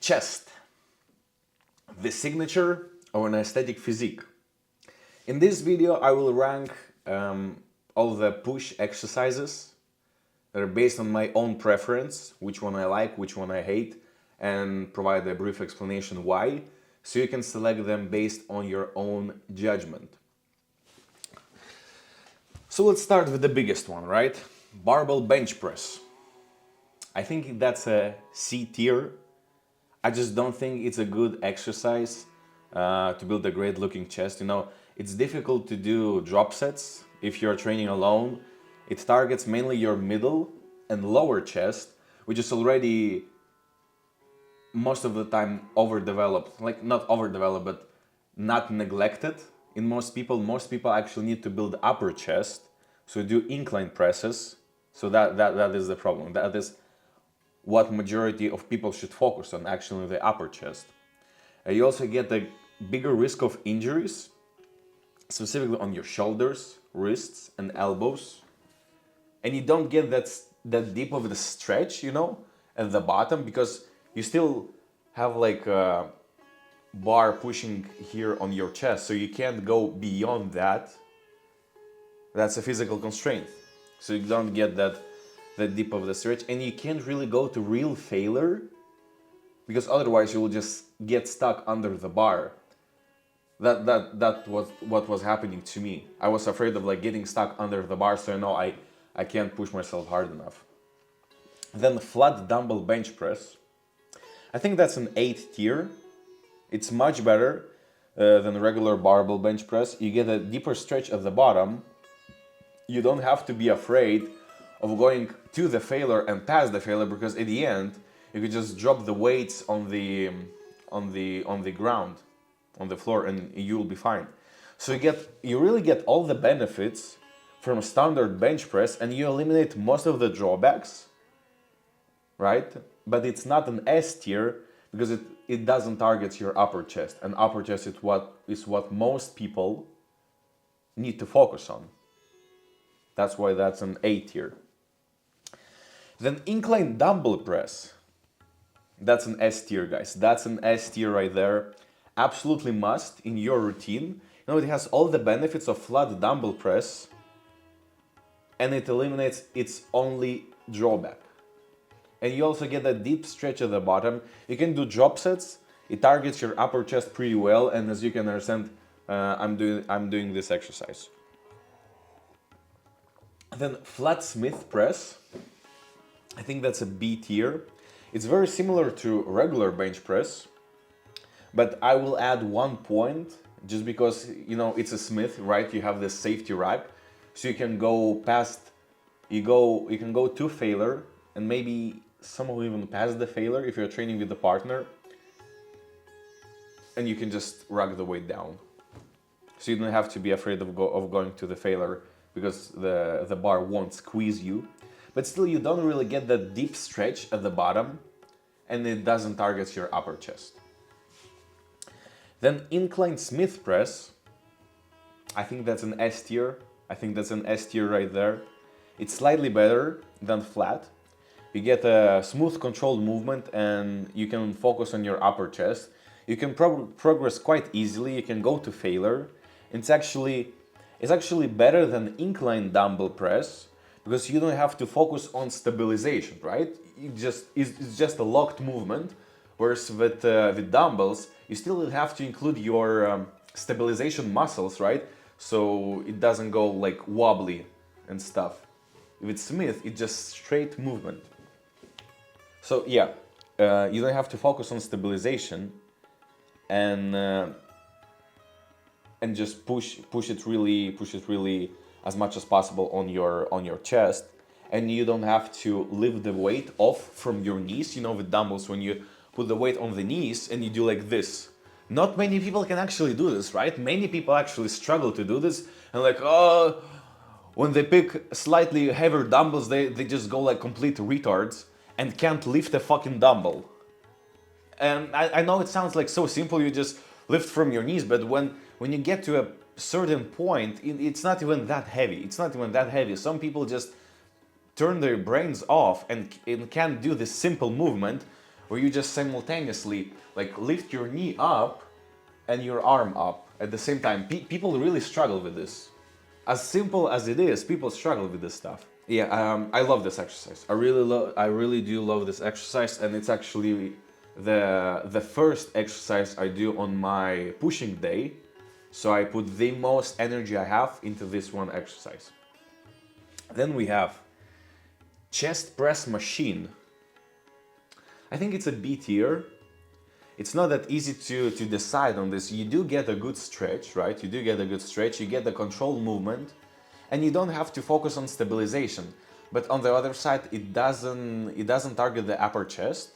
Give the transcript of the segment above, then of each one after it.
Chest, the signature of an aesthetic physique. In this video, I will rank all the push exercises that are based on my own preference, which one I like, which one I hate, and provide a brief explanation why, so you can select them based on your own judgment. So let's start with the biggest one, right? Barbell bench press. I think that's a C tier. I just don't think it's a good exercise to build a great looking chest. You know, it's difficult to do drop sets if you're training alone. It targets mainly your middle and lower chest, which is already most of the time overdeveloped. Like, not overdeveloped, but not neglected in most people. Most people actually need to build upper chest, so do incline presses. So that is the problem. That is what majority of people should focus on, actually, the upper chest. You also get a bigger risk of injuries, specifically on your shoulders, wrists, and elbows. And you don't get that deep of the stretch, you know, at the bottom, because you still have like a bar pushing here on your chest, so you can't go beyond that. That's a physical constraint. So you don't get that deep of the stretch, and you can't really go to real failure, because otherwise you will just get stuck under the bar. That was what was happening to me. I was afraid of like getting stuck under the bar, so I know I can't push myself hard enough. Then flat dumbbell bench press. I think that's an 8 tier. It's much better than regular barbell bench press. You get a deeper stretch at the bottom. You don't have to be afraid of going to the failure and past the failure, because at the end you could just drop the weights on the ground, on the floor, and you'll be fine. So you really get all the benefits from a standard bench press, and you eliminate most of the drawbacks, right? But it's not an S tier because it doesn't target your upper chest, and upper chest is what most people need to focus on. That's why that's an A tier. Then incline dumbbell press. That's an S tier, guys. That's an S tier right there. Absolutely must in your routine. You know, it has all the benefits of flat dumbbell press, and it eliminates its only drawback. And you also get a deep stretch at the bottom. You can do drop sets. It targets your upper chest pretty well, and as you can understand, I'm doing this exercise. Then flat Smith press. I think that's a B tier. It's very similar to regular bench press, but I will add 1 point just because, you know, it's a Smith, right? You have this safety rack, so you can go past, you can go to failure, and maybe somehow even past the failure if you're training with a partner, and you can just rack the weight down. So you don't have to be afraid of going to the failure, because the bar won't squeeze you. But still, you don't really get that deep stretch at the bottom, and it doesn't target your upper chest. Then incline Smith press. I think that's an S tier. I think that's an S tier right there. It's slightly better than flat. You get a smooth, controlled movement, and you can focus on your upper chest. You can progress quite easily. You can go to failure. It's actually better than incline dumbbell press, because you don't have to focus on stabilization, right? It's just a locked movement, whereas with dumbbells, you still have to include your stabilization muscles, right? So it doesn't go like wobbly and stuff. With Smith, it's just straight movement. So yeah, you don't have to focus on stabilization, and just push it really as much as possible on your chest, and you don't have to lift the weight off from your knees. You know, with dumbbells, when you put the weight on the knees and you do like this, not many people can actually do this, right? Many people actually struggle to do this, and like, when they pick slightly heavier dumbbells, they just go like complete retards and can't lift a fucking dumbbell. And I know it sounds like so simple, you just lift from your knees, but when you get to a certain point, it's not even that heavy. Some people just turn their brains off and can't do this simple movement where you just simultaneously like lift your knee up and your arm up at the same time. People really struggle with this. As simple as it is, people struggle with this stuff. Yeah, I love this exercise. I really do love this exercise, and it's actually the first exercise I do on my pushing day. So I put the most energy I have into this one exercise. Then we have chest press machine. I think it's a B tier. It's not that easy to decide on this. You do get a good stretch, right? You do get a good stretch, you get the controlled movement, and you don't have to focus on stabilization. But on the other side, it doesn't target the upper chest,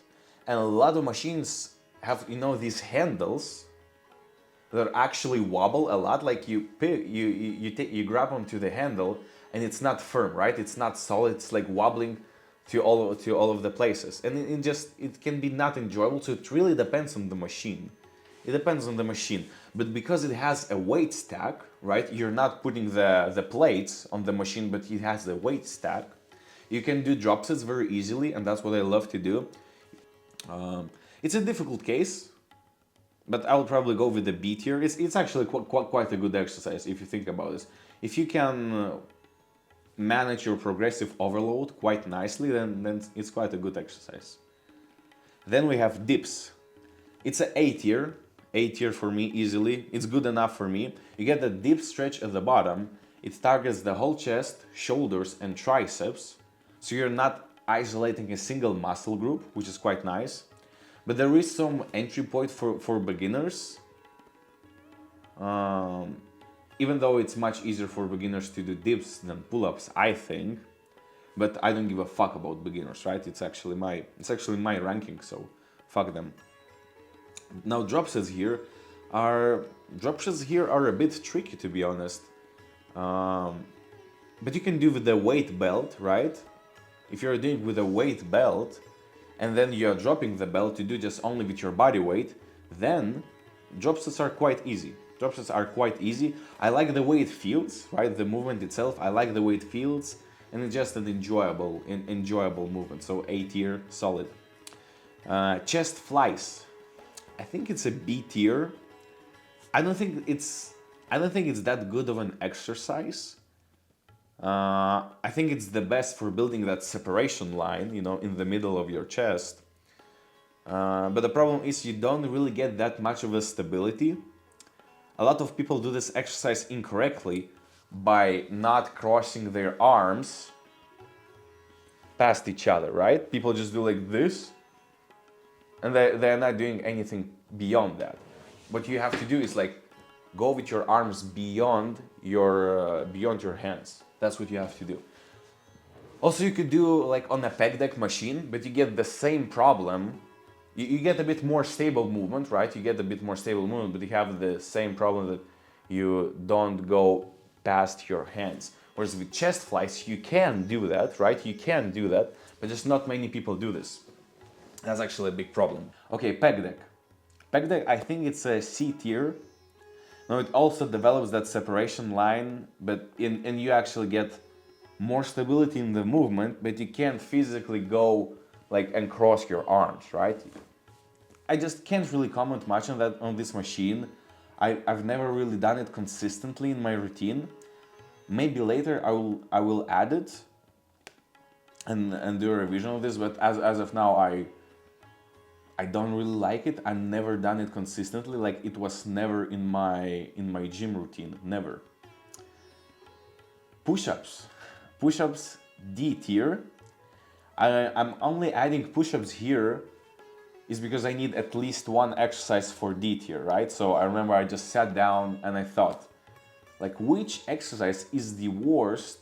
and a lot of machines have, you know, these handles that actually wobble a lot. Like you grab onto the handle, and it's not firm, right? It's not solid. It's like wobbling to all of the places, and it can be not enjoyable. So it really depends on the machine. It depends on the machine, but because it has a weight stack, right? You're not putting the plates on the machine, but it has the weight stack. You can do drop sets very easily, and that's what I love to do. It's a difficult case, but I would probably go with the B tier. It's actually quite a good exercise if you think about this. If you can manage your progressive overload quite nicely, then it's quite a good exercise. Then we have dips. It's an A tier. A tier for me easily. It's good enough for me. You get the dip stretch at the bottom. It targets the whole chest, shoulders, and triceps. So you're not isolating a single muscle group, which is quite nice. But there is some entry point for beginners. Even though it's much easier for beginners to do dips than pull-ups, I think. But I don't give a fuck about beginners, right? It's actually my ranking, so fuck them. Now drop sets here are a bit tricky, to be honest. But you can do with the weight belt, right? If you're doing with a weight belt, and then you're dropping the belt to do just only with your body weight, then drop sets are quite easy. Drop sets are quite easy. I like the way it feels, right? The movement itself, I like the way it feels, and it's just an enjoyable movement. So A tier, solid. Chest flies. I think it's a B tier. I don't think it's that good of an exercise. I think it's the best for building that separation line, you know, in the middle of your chest. But the problem is you don't really get that much of a stability. A lot of people do this exercise incorrectly by not crossing their arms past each other, right? People just do like this, and they're not doing anything beyond that. What you have to do is like go with your arms beyond your hands. That's what you have to do. Also, you could do like on a pec deck machine, but you get the same problem. You get a bit more stable movement, right? You get a bit more stable movement, but you have the same problem that you don't go past your hands. Whereas with chest flies, you can do that, right? You can do that, but just not many people do this. That's actually a big problem. Okay, pec deck. Pec deck, I think it's a C tier. Now it also develops that separation line, but and you actually get more stability in the movement, but you can't physically go like and cross your arms, right? I just can't really comment much on that on this machine. I've never really done it consistently in my routine. Maybe later I will add it and do a revision of this, but as of now I don't really like it. I've never done it consistently. Like it was never in my gym routine. Never. Push-ups. Push-ups D tier. I'm only adding push-ups here is because I need at least one exercise for D tier, right? So I remember I just sat down and I thought, like, which exercise is the worst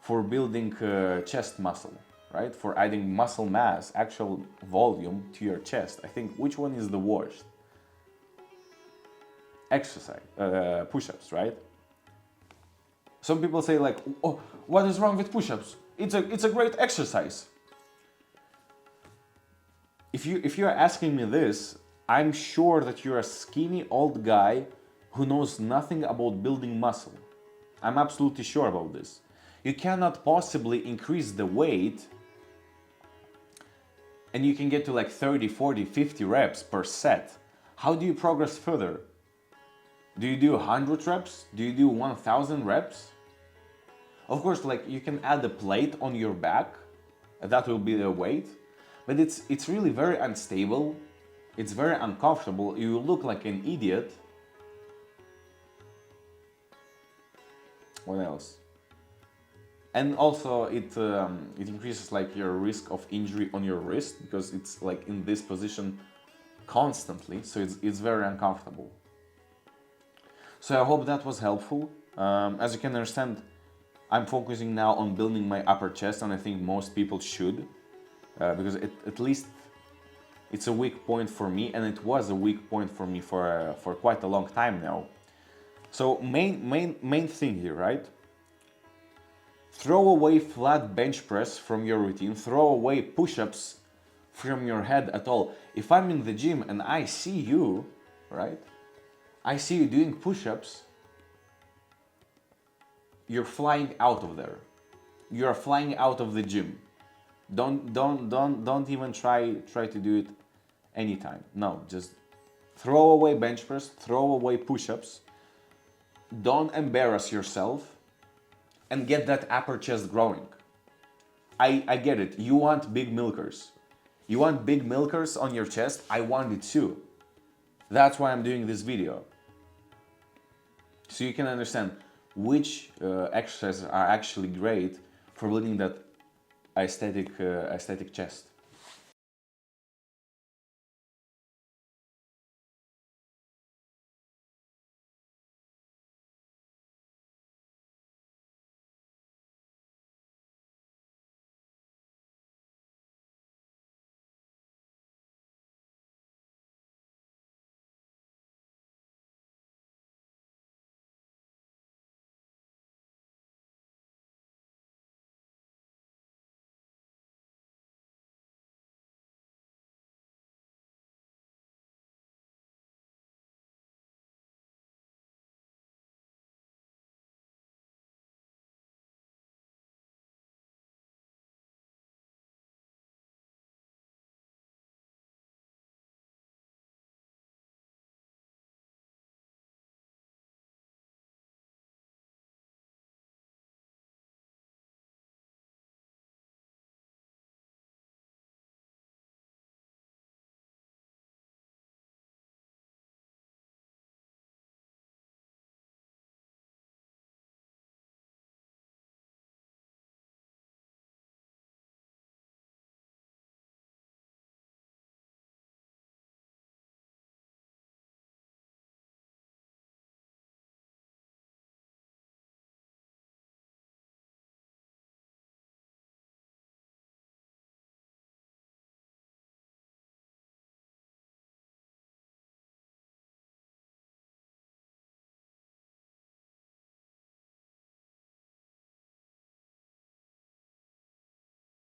for building chest muscle, right? For adding muscle mass, actual volume to your chest. I think which one is the worst? Exercise, push-ups, right? Some people say like, oh, what is wrong with push-ups? It's a great exercise. If you're asking me this, I'm sure that you're a skinny old guy who knows nothing about building muscle. I'm absolutely sure about this. You cannot possibly increase the weight and you can get to like 30, 40, 50 reps per set. How do you progress further? Do you do 100 reps? Do you do 1000 reps? Of course, like you can add a plate on your back, that will be the weight, but it's really very unstable. It's very uncomfortable. You look like an idiot. What else? And also it increases like your risk of injury on your wrist because it's like in this position constantly, so it's very uncomfortable. So I hope that was helpful. As you can understand, I'm focusing now on building my upper chest, and I think most people should, because at least it's a weak point for me, and it was a weak point for me for quite a long time now. So main thing here, right? Throw away flat bench press from your routine. Throw away push-ups from your head at all. If I'm in the gym and I see you, right? I see you doing push-ups, you're flying out of there. You're flying out of the gym. Don't even try to do it anytime. No, just throw away bench press, throw away push-ups. Don't embarrass yourself and get that upper chest growing. I get it. You want big milkers. You want big milkers on your chest. I want it too. That's why I'm doing this video. So you can understand which exercises are actually great for building that aesthetic chest.